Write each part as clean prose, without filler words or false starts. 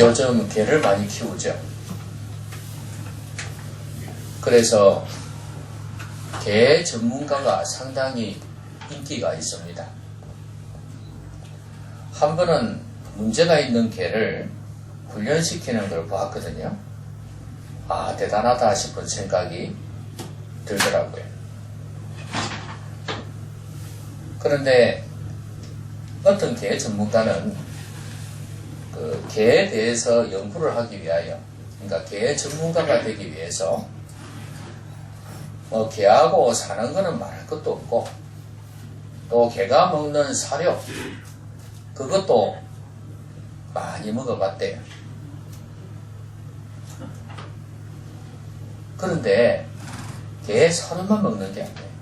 요즘 개를 많이 키우죠. 그래서 개 전문가가 상당히 인기가 있습니다. 한 번은 문제가 있는 개를 훈련시키는 걸 보았거든요. 아, 대단하다 싶은 생각이 들더라고요. 그런데 어떤 개 전문가는 그 개에 대해서 연구를 하기 위하여, 그러니까 개 전문가가 되기 위해서 개하고 사는 거는 말할 것도 없고, 또 개가 먹는 사료 그것도 많이 먹어봤대요. 그런데 개 사료만 먹는 게 아니에요.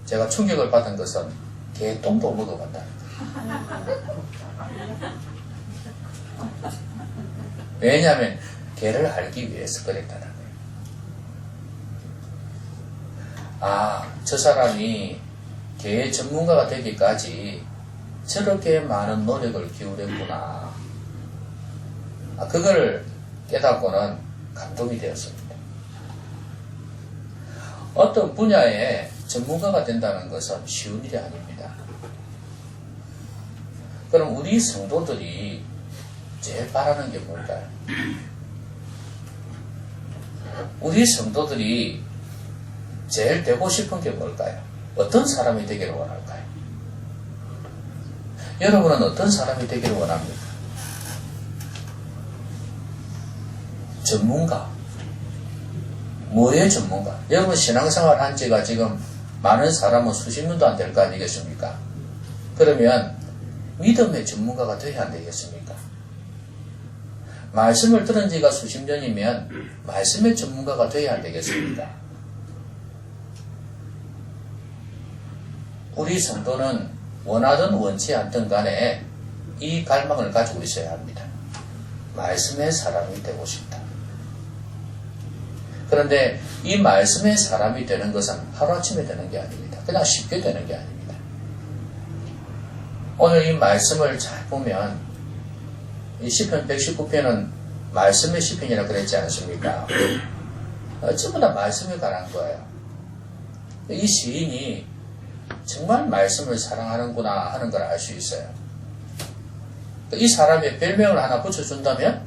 제가 충격을 받은 것은 개 똥도 먹어봤다는 거예요. 왜냐하면 개를 알기 위해서 그랬다는 거예요. 아, 저 사람이 개 전문가가 되기까지 저렇게 많은 노력을 기울였구나. 그걸 깨닫고는 감동이 되었습니다. 어떤 분야에 전문가가 된다는 것은 쉬운 일이 아닙니다. 그럼 우리 성도들이 제일 바라는 게 뭘까요? 우리 성도들이 제일 되고 싶은 게 뭘까요? 어떤 사람이 되기를 원할까요? 여러분은 어떤 사람이 되기를 원합니까? 전문가. 뭐의 전문가? 여러분 신앙생활 한 지가 지금 많은 사람은 수십 년도 안 될 거 아니겠습니까? 그러면 믿음의 전문가가 되어야 안 되겠습니까? 말씀을 들은 지가 수십 년이면 말씀의 전문가가 되어야 안 되겠습니까? 우리 성도는 원하든 원치 않든 간에 이 갈망을 가지고 있어야 합니다. 말씀의 사람이 되고 싶다. 그런데 이 말씀의 사람이 되는 것은 하루아침에 되는 게 아닙니다. 그냥 쉽게 되는 게 아닙니다. 오늘 이 말씀을 잘 보면 이 시편 119편은 말씀의 시편이라고 그랬지 않습니까? 전부 다 말씀에 관한 거예요. 이 시인이 정말 말씀을 사랑하는구나 하는 걸 알 수 있어요. 이 사람의 별명을 하나 붙여준다면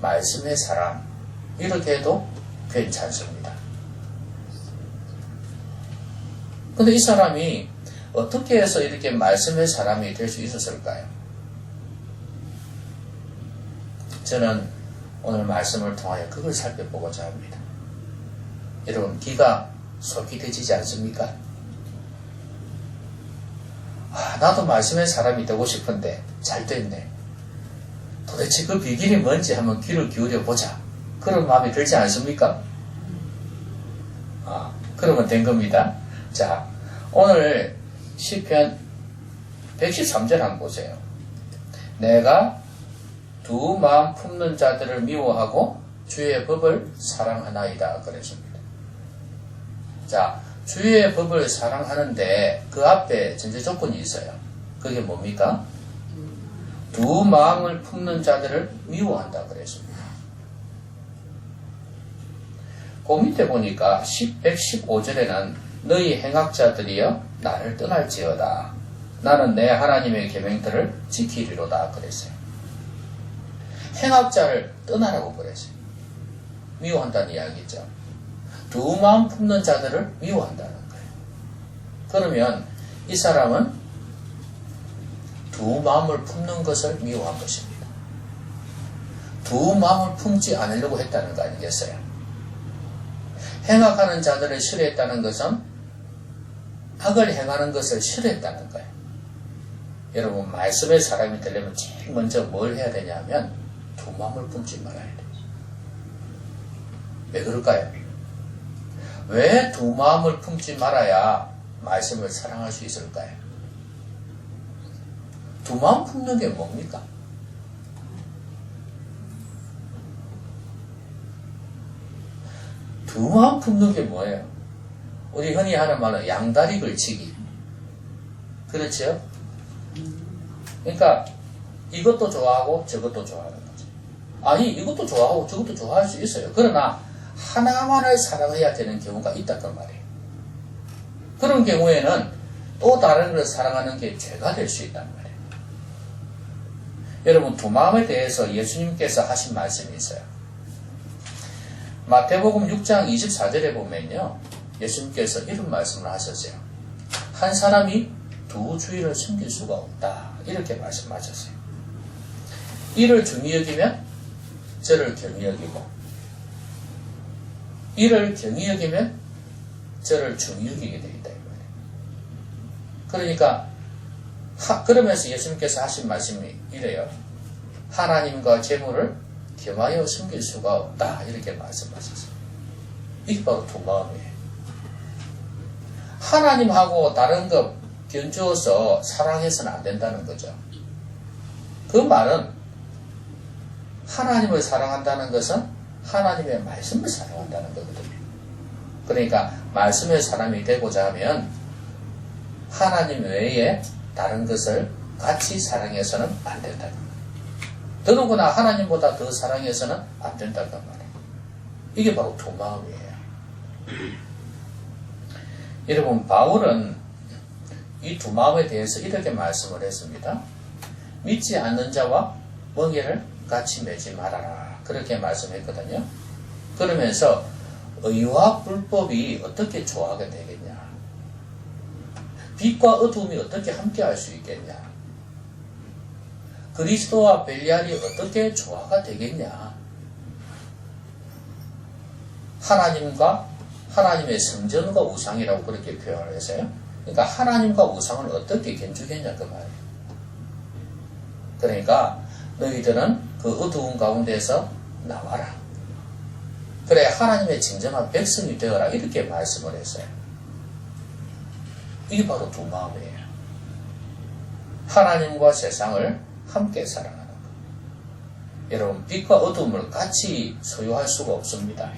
말씀의 사람 이렇게 해도 괜찮습니다. 근데 이 사람이 어떻게 해서 이렇게 말씀의 사람이 될 수 있었을까요? 저는 오늘 말씀을 통하여 그걸 살펴보고자 합니다. 여러분 귀가 솔깃해지지 않습니까? 나도 말씀의 사람이 되고 싶은데 잘 됐네. 도대체 그 비결이 뭔지 한번 귀를 기울여 보자. 그런 마음이 들지 않습니까? 그러면 된 겁니다. 자, 오늘 시편 113절 한번 보세요. 내가 두 마음 품는 자들을 미워하고 주의 법을 사랑하나이다 그랬습니다. 자, 주의 법을 사랑하는데 그 앞에 전제 조건이 있어요. 그게 뭡니까? 두 마음을 품는 자들을 미워한다 그랬습니다. 그 밑에 보니까 115절에는 너희 행악자들이여 나를 떠날지어다. 나는 내 하나님의 계명들을 지키리로다 그랬어요. 행악자를 떠나라고 그랬어요. 미워한다는 이야기죠. 두 마음 품는 자들을 미워한다는 거예요. 그러면 이 사람은 두 마음을 품는 것을 미워한 것입니다. 두 마음을 품지 않으려고 했다는 거 아니겠어요? 행악하는 자들을 싫어했다는 것은 악을 행하는 것을 싫어했다는 거예요. 여러분 말씀의 사람이 되려면 제일 먼저 뭘 해야 되냐면 두 마음을 품지 말아야 돼요. 왜 그럴까요? 왜 두 마음을 품지 말아야 말씀을 사랑할 수 있을까요? 두 마음 품는 게 뭡니까? 두 마음 품는 게 뭐예요? 우리 흔히 하는 말은 양다리 걸치기. 그렇죠? 그러니까 이것도 좋아하고 저것도 좋아하는 거죠. 아니, 이것도 좋아하고 저것도 좋아할 수 있어요. 그러나 하나만을 사랑해야 되는 경우가 있다는 말이에요. 그런 경우에는 또 다른 걸 사랑하는 게 죄가 될 수 있단 말이에요. 여러분, 두 마음에 대해서 예수님께서 하신 말씀이 있어요. 마태복음 6장 24절에 보면요, 예수님께서 이런 말씀을 하셨어요. 한 사람이 두 주인을 섬길 수가 없다, 이렇게 말씀하셨어요. 이를 중히 여기면 저를 경히 여기고, 이를 경히 여기면 저를 중히 여기게 되어 있다, 이 말이에요. 그러니까 그러면서 예수님께서 하신 말씀이 이래요. 하나님과 재물을 겸하여 섬길 수가 없다, 이렇게 말씀하셨어요. 이게 바로 두 마음이에요. 하나님하고 다른 것 견주어서 사랑해서는 안 된다는 거죠. 그 말은 하나님을 사랑한다는 것은 하나님의 말씀을 사랑한다는 거거든요. 그러니까 말씀의 사람이 되고자 하면 하나님 외에 다른 것을 같이 사랑해서는 안 된다는 거예요. 더더구나 하나님보다 더 사랑해서는 안 된다는 말이에요. 이게 바로 두 마음이에요. 여러분, 바울은 이 두 마음에 대해서 이렇게 말씀을 했습니다. 믿지 않는 자와 멍에를 같이 매지 말아라, 그렇게 말씀했거든요. 그러면서 의와 불법이 어떻게 조화가 되겠냐, 빛과 어두움이 어떻게 함께 할 수 있겠냐, 그리스도와 벨리알이 어떻게 조화가 되겠냐, 하나님과 하나님의 성전과 우상이라고 그렇게 표현을 했어요. 그러니까 하나님과 우상을 어떻게 견주겠냐, 그 말이에요. 그러니까 너희들은 그 어두운 가운데서 나와라, 그래 하나님의 진정한 백성이 되어라, 이렇게 말씀을 했어요. 이게 바로 두 마음이에요. 하나님과 세상을 함께 사랑하는 것. 여러분, 빛과 어둠을 같이 소유할 수가 없습니다.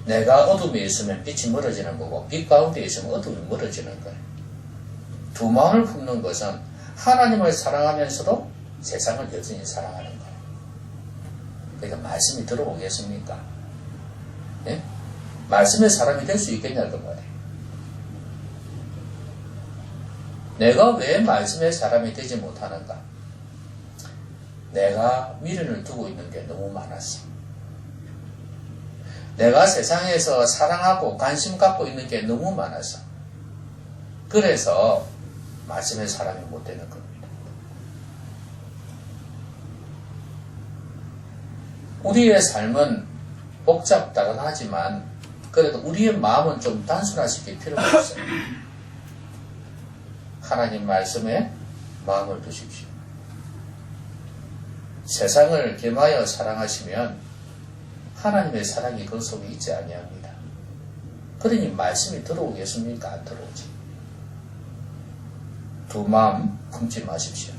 내가 어둠에 있으면 빛이 멀어지는 거고, 빛 가운데 있으면 어둠이 멀어지는 거예요. 두 마음을 품는 것은 하나님을 사랑하면서도 세상을 여전히 사랑하는 거예요. 그러니까 말씀이 들어오겠습니까? 예? 말씀의 사람이 될 수 있겠냐, 그 말이에요. 내가 왜 말씀의 사람이 되지 못하는가? 내가 미련을 두고 있는 게 너무 많았어. 내가 세상에서 사랑하고 관심 갖고 있는 게 너무 많아서, 그래서 말씀의 사람이 못 되는 겁니다. 우리의 삶은 복잡다단하지만 그래도 우리의 마음은 좀 단순화시킬 필요가 있어요. 하나님 말씀에 마음을 두십시오. 세상을 겸하여 사랑하시면 하나님의 사랑이 그 속에 있지 아니합니다. 그러니 말씀이 들어오겠습니까? 안 들어오지. 두 마음 품지 마십시오.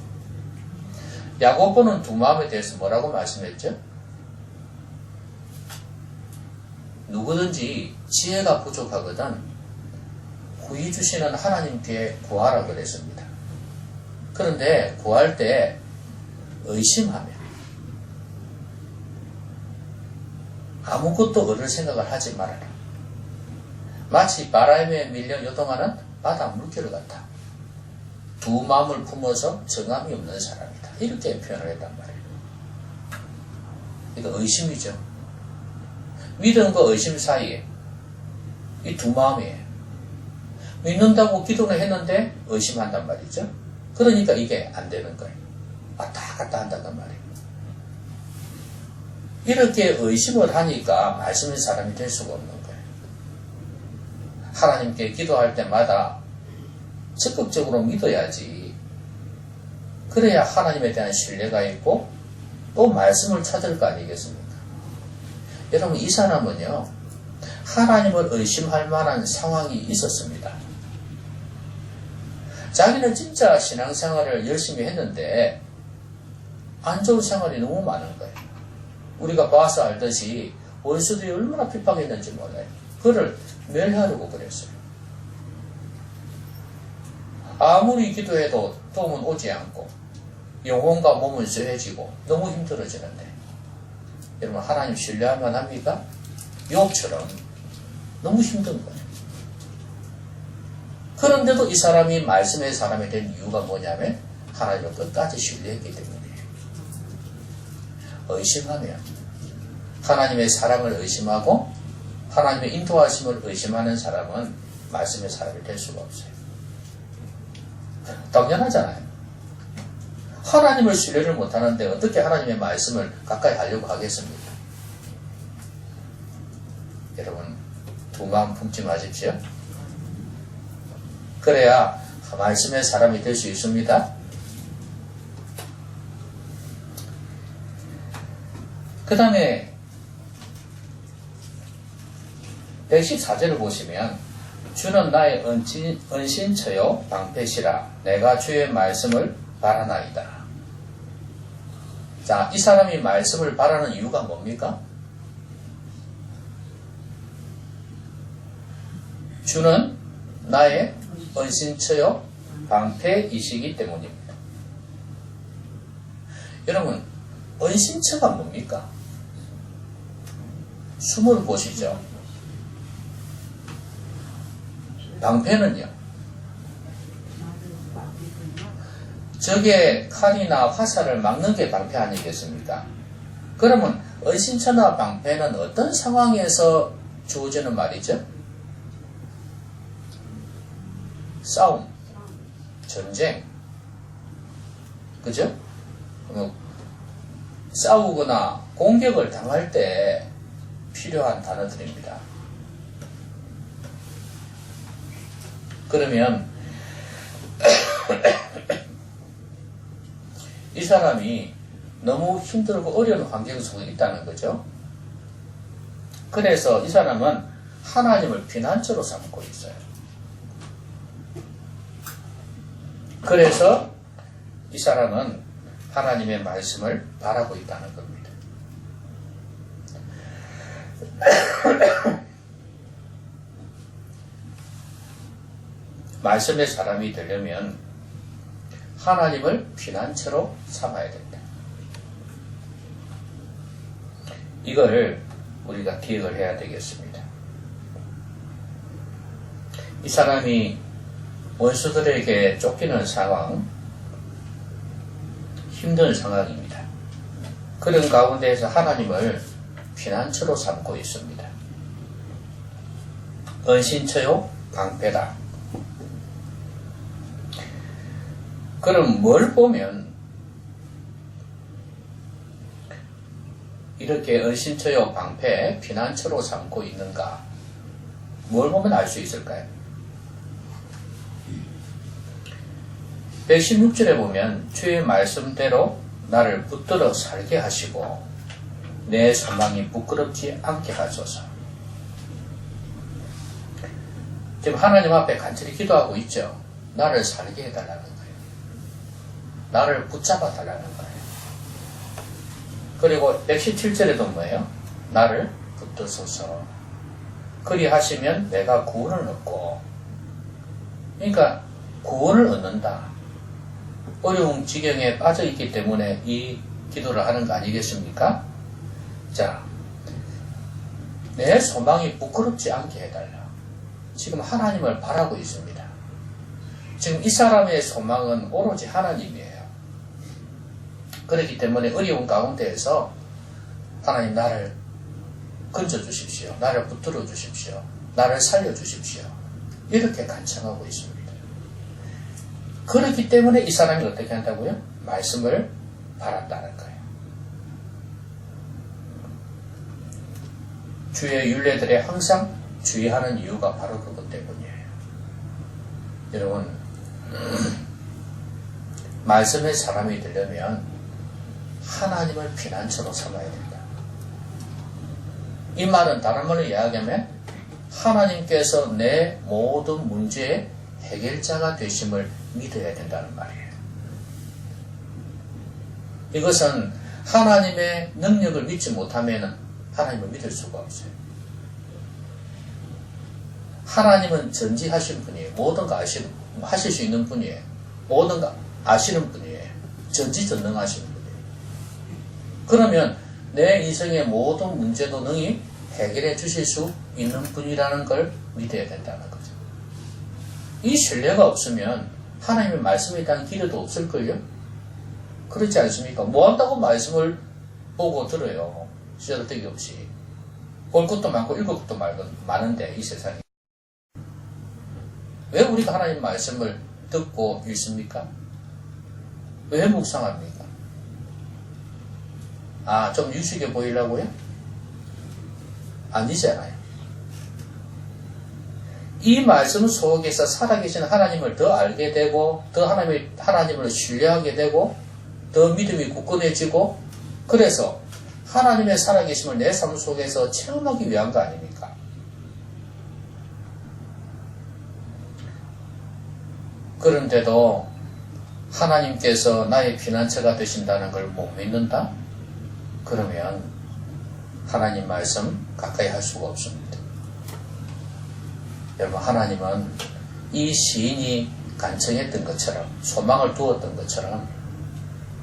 야고보는 두 마음에 대해서 뭐라고 말씀했죠? 누구든지 지혜가 부족하거든 구히 주시는 하나님께 구하라 그랬습니다. 그런데 구할 때 의심하면, 아무것도 얻을 생각을 하지 말아라. 마치 바람에 밀려 요동하는 바다 물결 같아. 두 마음을 품어서 정함이 없는 사람이다, 이렇게 표현을 했단 말이에요. 이거 의심이죠. 믿음과 의심 사이에 이 두 마음이에요. 믿는다고 기도를 했는데 의심한단 말이죠. 그러니까 이게 안 되는 거예요. 왔다 갔다 한다는 말이에요. 이렇게 의심을 하니까 말씀의 사람이 될 수가 없는 거예요. 하나님께 기도할 때마다 적극적으로 믿어야지. 그래야 하나님에 대한 신뢰가 있고 또 말씀을 찾을 거 아니겠습니까? 여러분, 이 사람은요, 하나님을 의심할 만한 상황이 있었습니다. 자기는 진짜 신앙생활을 열심히 했는데 안 좋은 생활이 너무 많은 거예요. 우리가 봐서 알듯이 원수들이 얼마나 핍박했는지 몰라요. 그를 멸하려고 그랬어요. 아무리 기도해도 도움은 오지 않고 영혼과 몸은 쇠해지고 너무 힘들어지는데 여러분 하나님 신뢰하면 합니까? 욥처럼 너무 힘든 거예요. 그런데도 이 사람이 말씀의 사람이 된 이유가 뭐냐면 하나님을 끝까지 신뢰했기 때문이에요. 의심하면 하나님의 사랑을 의심하고 하나님의 인도하심을 의심하는 사람은 말씀의 사람이 될 수가 없어요. 당연하잖아요. 하나님을 신뢰를 못하는데 어떻게 하나님의 말씀을 가까이 하려고 하겠습니까? 여러분 두 마음 품지 마십시오. 그래야 말씀의 사람이 될 수 있습니다. 그 다음에 114절을 보시면 주는 나의 은신처요 방패시라 내가 주의 말씀을 바라나이다. 자, 이 사람이 말씀을 바라는 이유가 뭡니까? 주는 나의 은신처요 방패이시기 때문입니다. 여러분 은신처가 뭡니까? 숨을 보시죠. 방패는요. 적의 칼이나 화살을 막는 게 방패 아니겠습니까? 그러면 은신처나 방패는 어떤 상황에서 주어지는 말이죠? 싸움, 전쟁, 그죠? 싸우거나 공격을 당할 때 필요한 단어들입니다. 그러면 이 사람이 너무 힘들고 어려운 환경 속에 있다는 거죠. 그래서 이 사람은 하나님을 피난처로 삼고 있어요. 그래서 이 사람은 하나님의 말씀을 바라고 있다는 겁니다. 말씀의 사람이 되려면 하나님을 피난처로 삼아야 된다. 이걸 우리가 기억을 해야 되겠습니다. 이 사람이 원수들에게 쫓기는 상황, 힘든 상황입니다. 그런 가운데에서 하나님을 피난처로 삼고 있습니다. 은신처요 방패다. 그럼 뭘 보면 이렇게 은신처요 방패, 피난처로 삼고 있는가? 뭘 보면 알 수 있을까요? 116절에 보면 주의 말씀대로 나를 붙들어 살게 하시고 내 소망이 부끄럽지 않게 하소서. 지금 하나님 앞에 간절히 기도하고 있죠. 나를 살게 해달라는 거예요. 나를 붙잡아 달라는 거예요. 그리고 117절에도 뭐예요? 나를 붙드소서. 그리하시면 내가 구원을 얻고, 그러니까 구원을 얻는다. 어려운 지경에 빠져있기 때문에 이 기도를 하는 거 아니겠습니까? 자, 내 소망이 부끄럽지 않게 해달라. 지금 하나님을 바라고 있습니다. 지금 이 사람의 소망은 오로지 하나님이에요. 그렇기 때문에 어려운 가운데에서 하나님 나를 건져주십시오. 나를 붙들어 주십시오. 나를 살려주십시오. 이렇게 간청하고 있습니다. 그렇기 때문에 이 사람이 어떻게 한다고요? 말씀을 바란다는 거예요. 주의 율례들에 항상 주의하는 이유가 바로 그것 때문이에요. 여러분, 말씀의 사람이 되려면 하나님을 피난처로 삼아야 된다. 이 말은 다른 말로 이야기하면 하나님께서 내 모든 문제의 해결자가 되심을 믿어야 된다는 말이에요. 이것은 하나님의 능력을 믿지 못하면 하나님을 믿을 수가 없어요. 하나님은 전지하신 분이에요. 모든 거 하실 수 있는 분이에요. 모든 거 아시는 분이에요. 전지전능하신 분이에요. 그러면 내 인생의 모든 문제도 능히 해결해 주실 수 있는 분이라는 걸 믿어야 된다는 거죠. 이 신뢰가 없으면 하나님의 말씀에 대한 기대도 없을걸요? 그렇지 않습니까? 뭐 한다고 말씀을 보고 들어요. 쓰잘데기 없이. 볼 것도 많고 읽을 것도 많은데 이 세상에. 왜 우리가 하나님 말씀을 듣고 읽습니까? 왜 묵상합니까? 아, 좀 유식해 보이려고요? 아니잖아요. 이 말씀 속에서 살아계신 하나님을 더 알게 되고, 더 하나님을 신뢰하게 되고, 더 믿음이 굳건해지고, 그래서 하나님의 살아계심을 내 삶 속에서 체험하기 위한 거 아닙니까? 그런데도 하나님께서 나의 피난처가 되신다는 걸 못 믿는다? 그러면 하나님 말씀 가까이 할 수가 없습니다. 여러분, 하나님은 이 시인이 간청했던 것처럼, 소망을 두었던 것처럼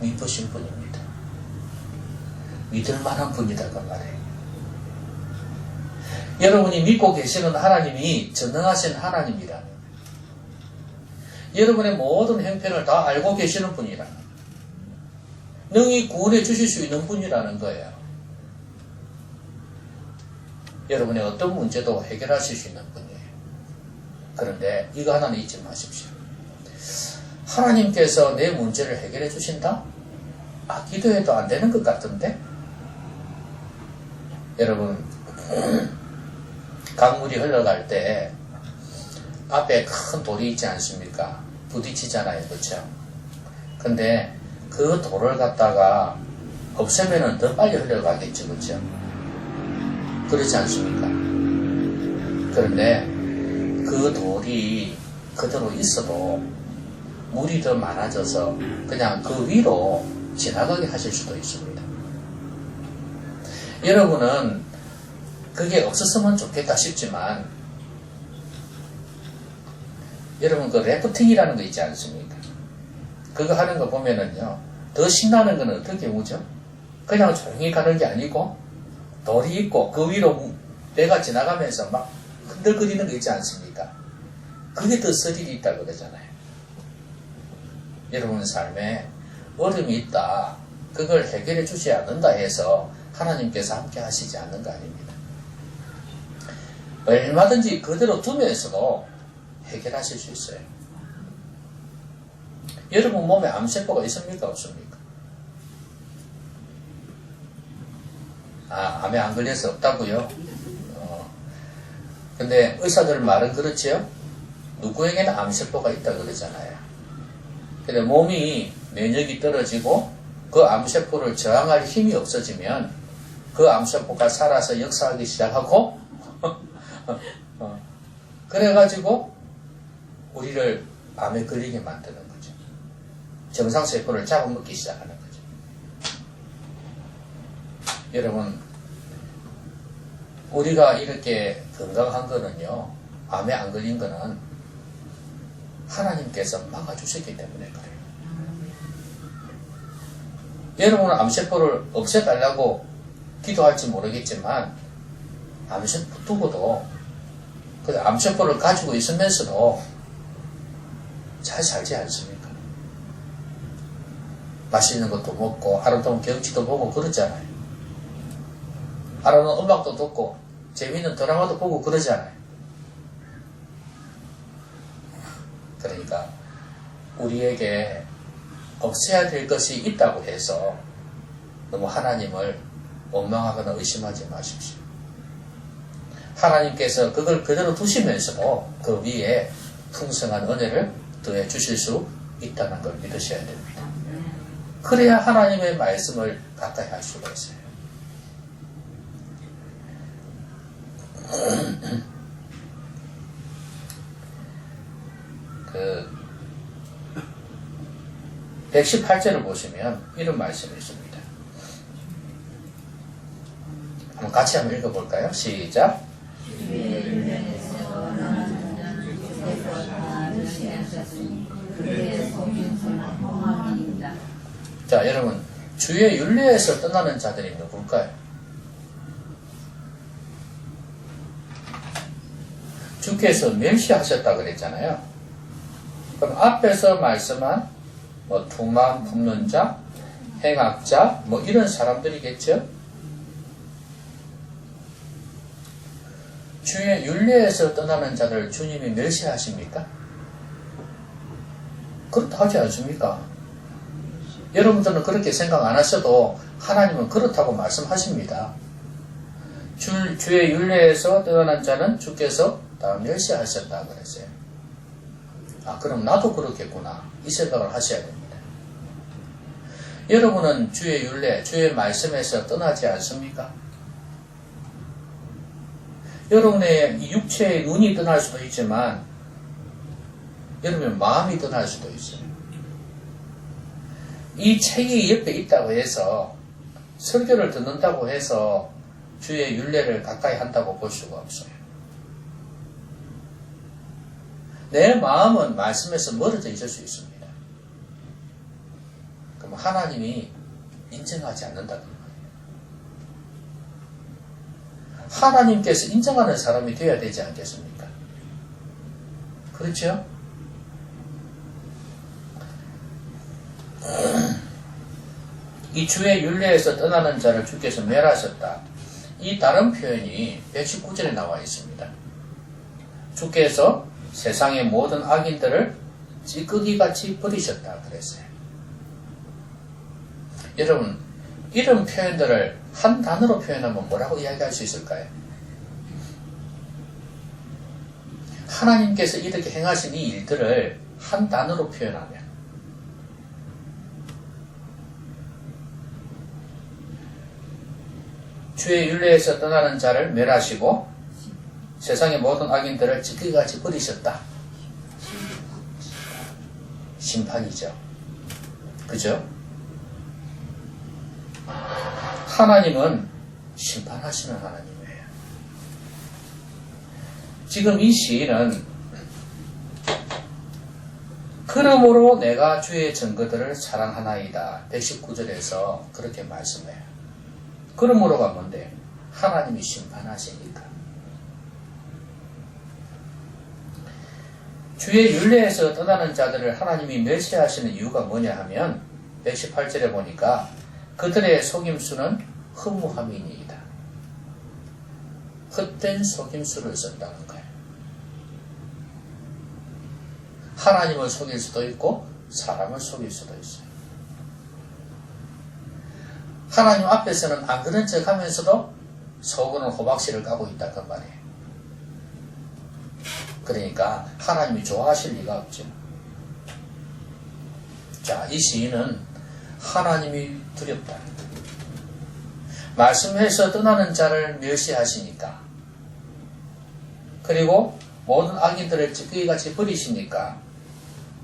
믿으신 분입니다. 믿을 만한 분이다 그 말이에요. 여러분이 믿고 계시는 하나님이 전능하신 하나님이라는, 여러분의 모든 형편을 다 알고 계시는 분이라는, 능히 구원해 주실 수 있는 분이라는 거예요. 여러분의 어떤 문제도 해결하실 수 있는 분이에요. 그런데 이거 하나는 잊지 마십시오. 하나님께서 내 문제를 해결해 주신다? 아, 기도해도 안 되는 것 같은데? 여러분, 강물이 흘러갈 때 앞에 큰 돌이 있지 않습니까? 부딪히잖아요. 그렇죠? 근데 그 돌을 갖다가 없애면은 더 빨리 흘러가겠죠. 그렇죠? 그렇지 않습니까? 그런데 그 돌이 그대로 있어도 물이 더 많아져서 그냥 그 위로 지나가게 하실 수도 있습니다. 여러분은 그게 없었으면 좋겠다 싶지만, 여러분 그 래프팅이라는 거 있지 않습니까? 그거 하는 거 보면은요, 더 신나는 거는 어떤 경우죠? 그냥 조용히 가는 게 아니고 돌이 있고 그 위로 배가 지나가면서 막 흔들거리는 거 있지 않습니까? 그게 더 스릴이 있다 그러잖아요. 여러분 삶에 어려움이 있다, 그걸 해결해 주지 않는다 해서 하나님께서 함께 하시지 않는 거 아닙니다. 얼마든지 그대로 두면서도 해결하실 수 있어요. 여러분 몸에 암세포가 있습니까? 없습니까? 아, 암에 안 걸려서 없다고요? 근데 의사들 말은 그렇지요? 누구에게는 암세포가 있다 그러잖아요. 근데 몸이 면역이 떨어지고 그 암세포를 저항할 힘이 없어지면 그 암세포가 살아서 역사하기 시작하고 그래가지고 우리를 암에 걸리게 만드는 거죠. 정상세포를 잡아먹기 시작하는 거죠. 여러분, 우리가 이렇게 건강한 거는요, 암에 안 걸린 거는 하나님께서 막아주셨기 때문에 그래요. 여러분은 암세포를 없애달라고 기도할지 모르겠지만, 암세포 두고도, 그 암세포를 가지고 있으면서도 잘 살지 않습니까? 맛있는 것도 먹고, 아름다운 경치도 보고 그러잖아요. 아름다운 음악도 듣고, 재미있는 드라마도 보고 그러잖아요. 그러니까, 우리에게 없애야 될 것이 있다고 해서 너무 하나님을 원망하거나 의심하지 마십시오. 하나님께서 그걸 그대로 두시면서도 그 위에 풍성한 은혜를 더해 주실 수 있다는 걸 믿으셔야 됩니다. 그래야 하나님의 말씀을 가까이 할 수가 있어요. 그 118절을 보시면 이런 말씀이 있습니다. 한번 같이 한번 읽어볼까요? 시작. 자, 여러분, 주의 율례에서 떠나는 자들이 누굴까요? 주께서 멸시하셨다 그랬잖아요. 그럼 앞에서 말씀한 뭐 두만 품는 자, 행악자, 뭐 이런 사람들이겠죠? 주의 율례에서 떠나는 자들을 주님이 멸시하십니까? 그렇다 하지 않습니까? 여러분들은 그렇게 생각 안 하셔도 하나님은 그렇다고 말씀하십니다. 주의 율례에서 떠나는 자는 주께서 다 멸시하셨다 그랬어요. 아, 그럼 나도 그렇겠구나. 이 생각을 하셔야 됩니다. 여러분은 주의 율례, 주의 말씀에서 떠나지 않습니까? 여러분의 육체의 눈이 떠날 수도 있지만 여러분의 마음이 떠날 수도 있어요. 이 책이 옆에 있다고 해서 설교를 듣는다고 해서 주의 율례를 가까이 한다고 볼 수가 없어요. 내 마음은 말씀에서 멀어져 있을 수 있습니다. 그럼 하나님이 인정하지 않는다는 거예요. 하나님께서 인정하는 사람이 되어야 되지 않겠습니까? 그렇죠? 이 주의 율례에서 떠나는 자를 주께서 멸하셨다. 이 다른 표현이 119절에 나와 있습니다. 주께서 세상의 모든 악인들을 찌꺼기같이 버리셨다 그랬어요. 여러분, 이런 표현들을 한 단어로 표현하면 뭐라고 이야기할 수 있을까요? 하나님께서 이렇게 행하신 이 일들을 한 단어로 표현하면 주의 율례에서 떠나는 자를 멸하시고 세상의 모든 악인들을 찌꺼기같이 버리셨다. 심판이죠. 그죠? 하나님은 심판하시는 하나님이에요. 지금 이 시인은 그러므로 내가 주의 증거들을 사랑하나이다. 119절에서 그렇게 말씀해요. 그러므로가 뭔데? 하나님이 심판하시니까. 주의 율례에서 떠나는 자들을 하나님이 멸시하시는 이유가 뭐냐 하면 118절에 보니까 그들의 속임수는 허무함이니이다. 헛된 속임수를 쓴다는 거예요. 하나님을 속일 수도 있고 사람을 속일 수도 있어요. 하나님 앞에서는 안 그런 척 하면서도 속으로는 호박씨를 까고 있다 그 말이에요. 그러니까 하나님이 좋아하실 리가 없죠. 자, 이 시인은 하나님이 두렵다. 말씀에서 떠나는 자를 멸시하시니까, 그리고 모든 악인들을 찌꺼기같이 버리시니까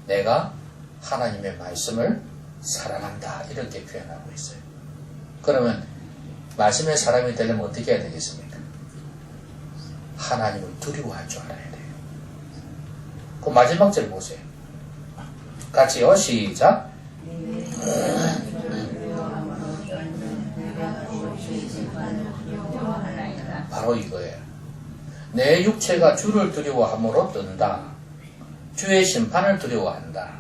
내가 하나님의 말씀을 사랑한다 이렇게 표현하고 있어요. 그러면 말씀의 사람이 되려면 어떻게 해야 되겠습니까? 하나님을 두려워할 줄 알아야 돼요. 그 마지막 절 보세요. 같이요. 시작. 바로 이거예요. 내 육체가 주를 두려워함으로 뜬다. 주의 심판을 두려워한다.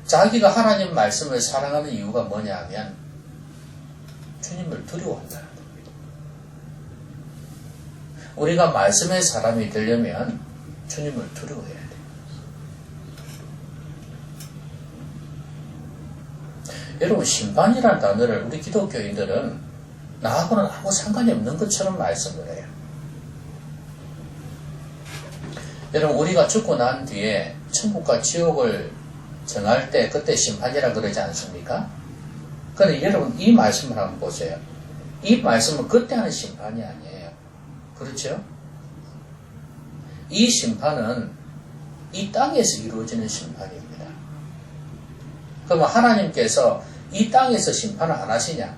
자기가 하나님 말씀을 사랑하는 이유가 뭐냐 하면 주님을 두려워한다는 겁니다. 우리가 말씀의 사람이 되려면 주님을 두려워해야 돼요. 여러분, 심판이라는 단어를 우리 기독교인들은 나하고는 아무 상관이 없는 것처럼 말씀을 해요. 여러분, 우리가 죽고 난 뒤에 천국과 지옥을 정할 때 그때 심판이라 그러지 않습니까? 그런데 여러분, 이 말씀을 한번 보세요. 이 말씀은 그때 하는 심판이 아니에요. 그렇죠? 이 심판은 이 땅에서 이루어지는 심판입니다. 그러면 하나님께서 이 땅에서 심판을 안 하시냐?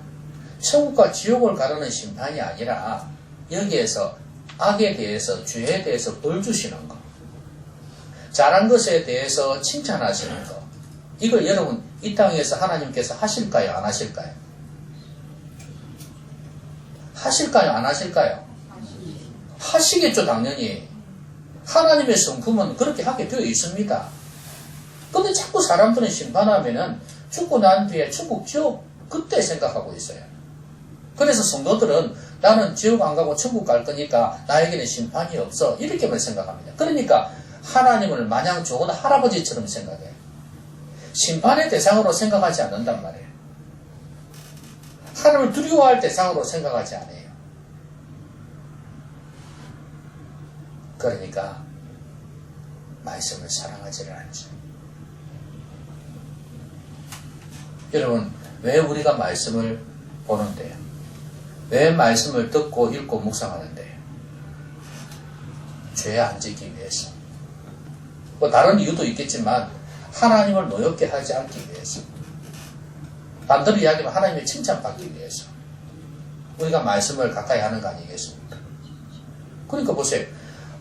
천국과 지옥을 가르는 심판이 아니라 여기에서 악에 대해서, 죄에 대해서 벌 주시는 것, 잘한 것에 대해서 칭찬하시는 것, 이걸 여러분 이 땅에서 하나님께서 하실까요? 안 하실까요? 하실까요? 안 하실까요? 하시겠죠, 당연히. 하나님의 성품은 그렇게 하게 되어 있습니다. 근데 자꾸 사람들은 심판하면은 죽고 난 뒤에 천국 지옥 그때 생각하고 있어요. 그래서 성도들은 나는 지옥 안 가고 천국 갈 거니까 나에게는 심판이 없어. 이렇게만 생각합니다. 그러니까 하나님을 마냥 좋은 할아버지처럼 생각해요. 심판의 대상으로 생각하지 않는단 말이에요. 하나님을 두려워할 대상으로 생각하지 않아요. 그러니까 말씀을 사랑하지를 않죠. 여러분, 왜 우리가 말씀을 보는데요? 왜 말씀을 듣고 읽고 묵상하는데요? 죄 안 짓기 위해서. 뭐 다른 이유도 있겠지만 하나님을 노엽게 하지 않기 위해서. 반대로 이야기하면 하나님의 칭찬받기 위해서. 우리가 말씀을 가까이 하는 거 아니겠습니까? 그러니까 보세요.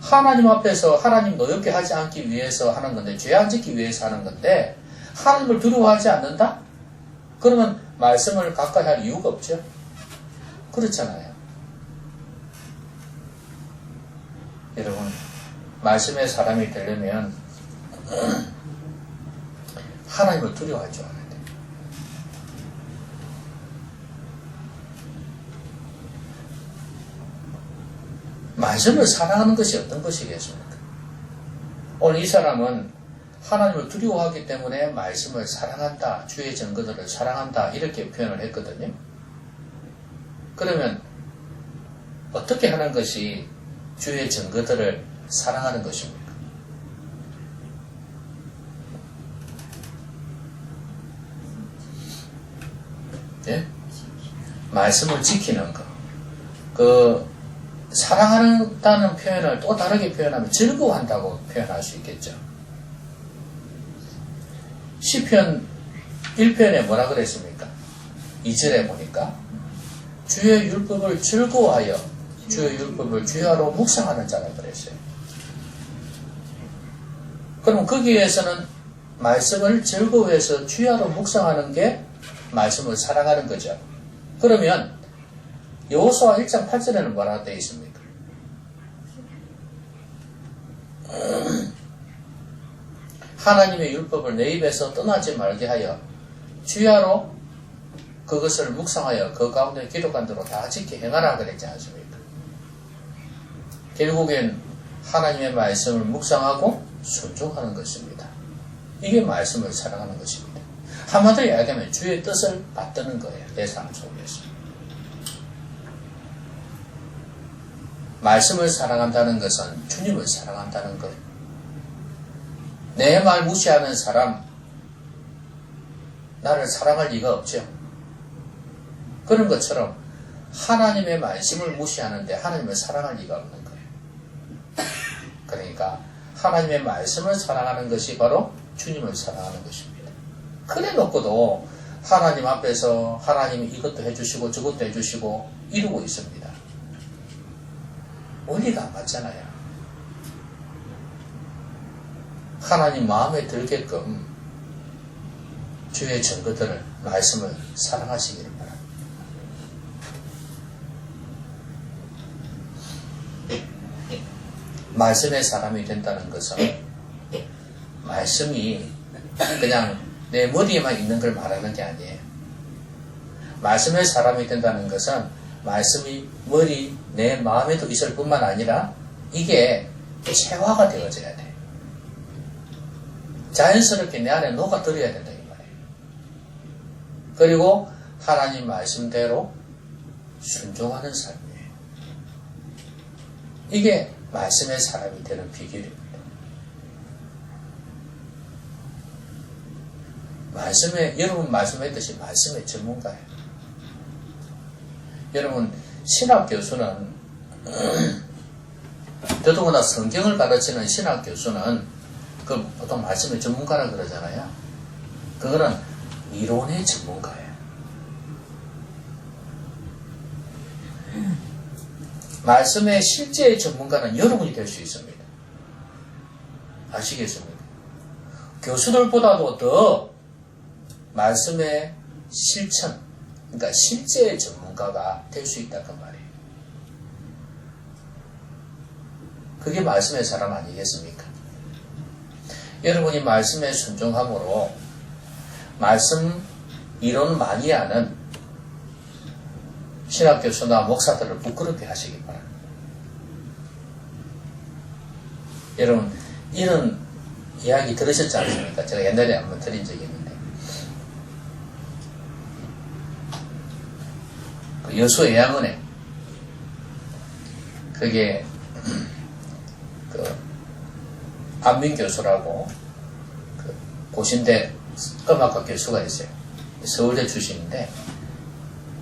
하나님 앞에서 하나님 노엽게 하지 않기 위해서 하는 건데, 죄 안 짓기 위해서 하는 건데, 하나님을 두려워하지 않는다? 그러면 말씀을 가까이 할 이유가 없죠. 그렇잖아요. 여러분, 말씀의 사람이 되려면 하나님을 두려워할 줄 알아야 돼요. 말씀을 사랑하는 것이 어떤 것이겠습니까? 오늘 이 사람은 하나님을 두려워하기 때문에 말씀을 사랑한다, 주의 증거들을 사랑한다 이렇게 표현을 했거든요. 그러면 어떻게 하는 것이 주의 증거들을 사랑하는 것입니까? 예? 말씀을 지키는 것. 사랑한다는 표현을 또 다르게 표현하면 즐거워한다고 표현할 수 있겠죠. 시편 1편에 뭐라 그랬습니까? 2절에 보니까 주의 율법을 즐거워하여 주의 율법을 주야로 묵상하는 자라 그랬어요. 그럼 거기에서는 말씀을 즐거워해서 주야로 묵상하는 게 말씀을 사랑하는 거죠. 그러면 여호수아 1장 8절에는 뭐라고 되어 있습니까? 하나님의 율법을 내 입에서 떠나지 말게 하여 주야로 그것을 묵상하여 그 가운데 기록한 대로 다 지켜 행하라 그랬지 않습니까? 결국엔 하나님의 말씀을 묵상하고 순종하는 것입니다. 이게 말씀을 사랑하는 것입니다. 한마디로 이야기하면 주의 뜻을 받드는 거예요. 내 삶 속에서. 말씀을 사랑한다는 것은 주님을 사랑한다는 거예요. 내 말 무시하는 사람, 나를 사랑할 리가 없죠. 그런 것처럼 하나님의 말씀을 무시하는데 하나님을 사랑할 리가 없는 거예요. 그러니까 하나님의 말씀을 사랑하는 것이 바로 주님을 사랑하는 것입니다. 그래 놓고도 하나님 앞에서 하나님이 이것도 해주시고 저것도 해주시고 이러고 있습니다. 원리가 안 맞잖아요. 하나님 마음에 들게끔 주의 증거들을, 말씀을 사랑하시기를 바랍니다. 말씀의 사람이 된다는 것은 말씀이 그냥 내 머리에만 있는 걸 말하는 게 아니에요. 말씀의 사람이 된다는 것은 말씀이 머리, 내 마음에도 있을 뿐만 아니라 이게 체화가 되어져야 돼. 자연스럽게 내 안에 녹아들어야 된다 이 말이에요. 그리고 하나님 말씀대로 순종하는 삶이에요. 이게 말씀의 사람이 되는 비결입니다. 여러분 말씀했듯이 말씀의 전문가예요. 여러분 신학 교수는 더더구나 성경을 가르치는 신학 교수는 그 보통 말씀의 전문가라 그러잖아요. 그거는 이론의 전문가예요. 말씀의 실제의 전문가는 여러분이 될 수 있습니다. 아시겠습니까? 교수들보다도 더 말씀의 실천, 그러니까 실제 전문가가 될 수 있다 그 말이에요. 그게 말씀의 사람 아니겠습니까? 여러분이 말씀에 순종함으로 말씀 이론 많이 아는 신학교수나 목사들을 부끄럽게 하시기 바랍니다. 여러분 이런 이야기 들으셨지 않습니까? 제가 옛날에 한번 드린 적이 있는데 그 여수 예양은행 그게 그 안민 교수라고 그 고신대 음악과 교수가 있어요. 서울대 출신인데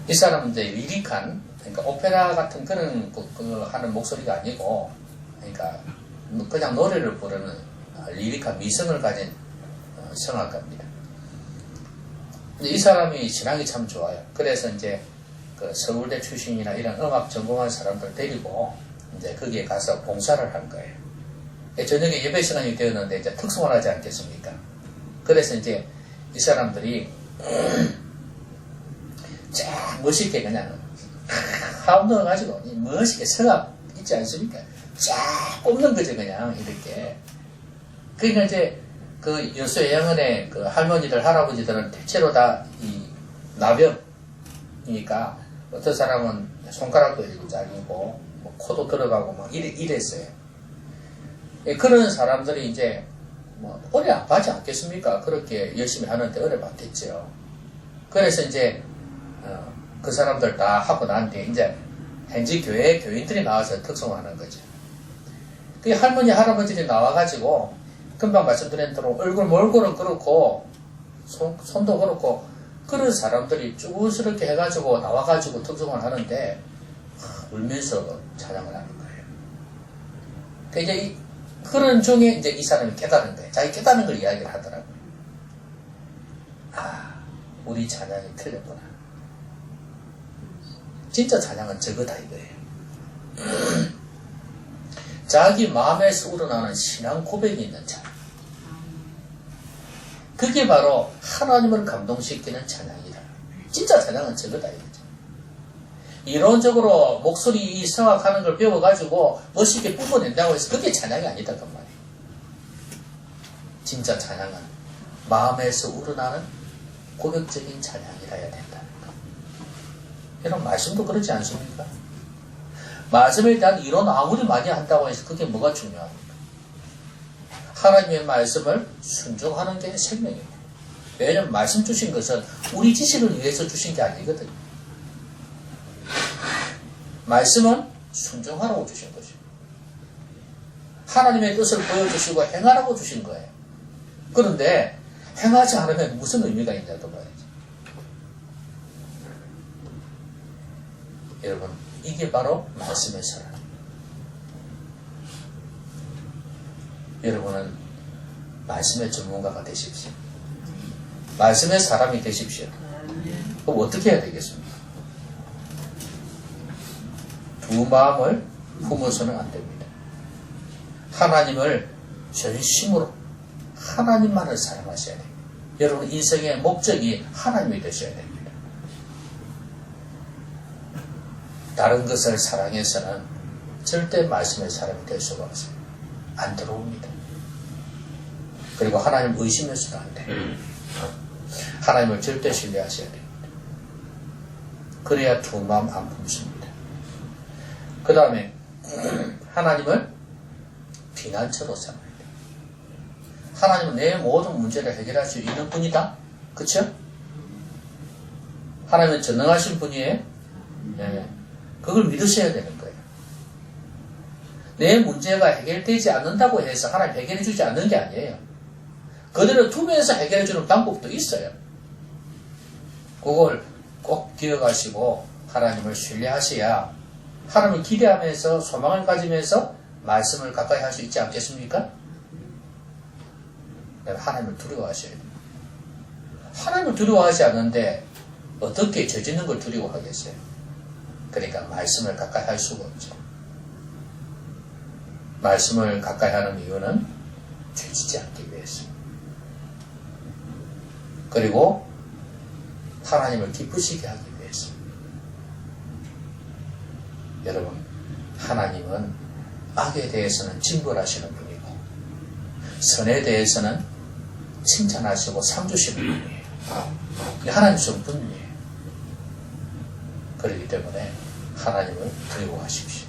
이 사람은 이제 리릭한 그러니까 오페라 같은 그런 하는 목소리가 아니고 그러니까 그냥 노래를 부르는 리릭한 미성을 가진 성악가입니다. 이 사람이 신앙이 참 좋아요. 그래서 이제 그 서울대 출신이나 이런 음악 전공한 사람들 데리고 이제 거기에 가서 봉사를 한 거예요. 저녁에 예배 시간이 되었는데 이제 특송을 하지 않겠습니까? 그래서 이제 이 사람들이 쫙 멋있게 그냥 하운 넣어가지고 멋있게 성악 있지 않습니까? 쫙 뽑는 거죠 그냥 이렇게. 그러니까 이제 그 여수 예양은의 그 할머니들 할아버지들은 대체로 다 이 나병이니까 어떤 사람은 손가락도 일고 잘리고 뭐 코도 들어가고 막 이랬어요. 그런 사람들이 이제 뭐 은혜 안 받지 않겠습니까? 그렇게 열심히 하는데 은혜 받겠죠. 그래서 이제 그 사람들 다 하고 난 뒤에 이제 현지 교회 교인들이 나와서 특송하는 거죠. 그 할머니 할아버지들이 나와가지고 금방 말씀드린 대로 얼굴은 그렇고 손도 그렇고 그런 사람들이 쭈그스럽게 해가지고 나와가지고 특송을 하는데 울면서 찬양을 하는 거예요. 그 이제 그런 중에 이제 이 사람이 깨달은 거예요. 자기 깨달은 걸 이야기를 하더라고요. 아, 우리 찬양이 틀렸구나. 진짜 찬양은 저거다 이거예요. 자기 마음에서 우러나는 신앙 고백이 있는 찬양. 그게 바로 하나님을 감동시키는 찬양이다. 진짜 찬양은 저거다 이거죠. 이론적으로 목소리 성악하는 걸 배워가지고 멋있게 뿜어낸다고 해서 그게 찬양이 아니다 그 말이에요. 진짜 찬양은 마음에서 우러나는 고백적인 찬양이라야 된다는 거. 여러분 말씀도 그렇지 않습니까? 말씀에 대한 이론 아무리 많이 한다고 해서 그게 뭐가 중요합니까? 하나님의 말씀을 순종하는 게 생명입니다. 왜냐하면 말씀 주신 것은 우리 지식을 위해서 주신 게 아니거든요. 말씀은 순종하라고 주신 거죠. 하나님의 뜻을 보여주시고 행하라고 주신 거예요. 그런데 행하지 않으면 무슨 의미가 있냐고 말이죠. 여러분 이게 바로 말씀의 사랑. 여러분은 말씀의 전문가가 되십시오. 말씀의 사람이 되십시오. 그럼 어떻게 해야 되겠습니까? 두 마음을 품어서는 안 됩니다. 하나님을 전심으로 하나님만을 사랑하셔야 됩니다. 여러분 인생의 목적이 하나님이 되셔야 됩니다. 다른 것을 사랑해서는 절대 말씀의 사람이 될 수가 없어요. 안 들어옵니다. 그리고 하나님 의심해서도 안 돼요. 하나님을 절대 신뢰하셔야 됩니다. 그래야 두 마음 안 품습니다. 그 다음에 하나님을 비난처로 삼아야 돼요. 하나님은 내 모든 문제를 해결할 수 있는 분이다. 그쵸? 하나님은 전능하신 분이에요. 네. 그걸 믿으셔야 되는 거예요. 내 문제가 해결되지 않는다고 해서 하나님 해결해 주지 않는 게 아니에요. 그대로 두면서 해결해 주는 방법도 있어요. 그걸 꼭 기억하시고 하나님을 신뢰하셔야 하나님을 기대하면서 소망을 가지면서 말씀을 가까이 할 수 있지 않겠습니까? 하나님을 두려워하셔야 돼요. 하나님을 두려워하지 않는데 어떻게 죄 짓는 걸 두려워하겠어요? 그러니까 말씀을 가까이 할 수가 없죠. 말씀을 가까이 하는 이유는 죄 짓지 않기 위해서. 그리고 하나님을 기쁘시게 하기 위해서. 여러분, 하나님은 악에 대해서는 징벌하시는 분이고 선에 대해서는 칭찬하시고 상 주시는 분이에요. 하나님 성품이에요. 그렇기 때문에 하나님을 두려워하십시오.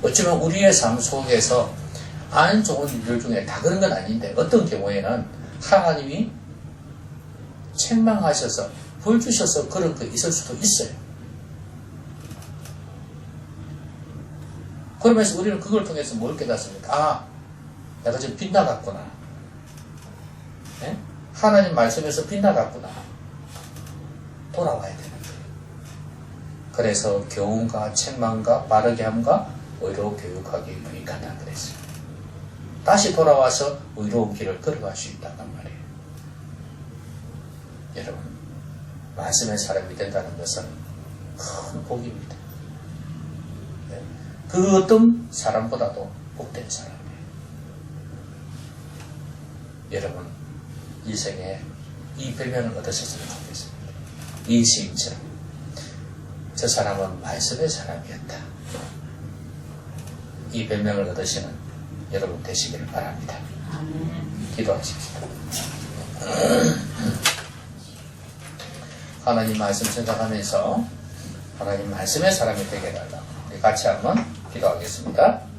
어쩌면 우리의 삶 속에서 안 좋은 일들 중에 다 그런 건 아닌데 어떤 경우에는 하나님이 책망하셔서 벌 주셔서 그런 거 있을 수도 있어요. 그러면서 우리는 그걸 통해서 뭘 깨닫습니까? 아, 내가 지금 빗나갔구나. 네? 하나님 말씀에서 빗나갔구나. 돌아와야 되는 거예요. 그래서 교훈과 책망과 바르게 함과 의로 교육하기 유익하다 그랬어요. 다시 돌아와서 의로운 길을 걸어갈 수 있다는 말이에요. 여러분, 말씀의 사람이 된다는 것은 큰 복입니다. 네. 그 어떤 사람보다도 복된 사람이에요. 여러분, 이 생에 이 별명을 얻으셨으면 좋겠습니다. 이 시인처럼 저 사람은 말씀의 사람이었다. 이 별명을 얻으시는 여러분 되시기를 바랍니다. 기도하십시오. 하나님 말씀 생각하면서 하나님 말씀의 사람이 되게 해달라고 우리 같이 한번 기도하겠습니다.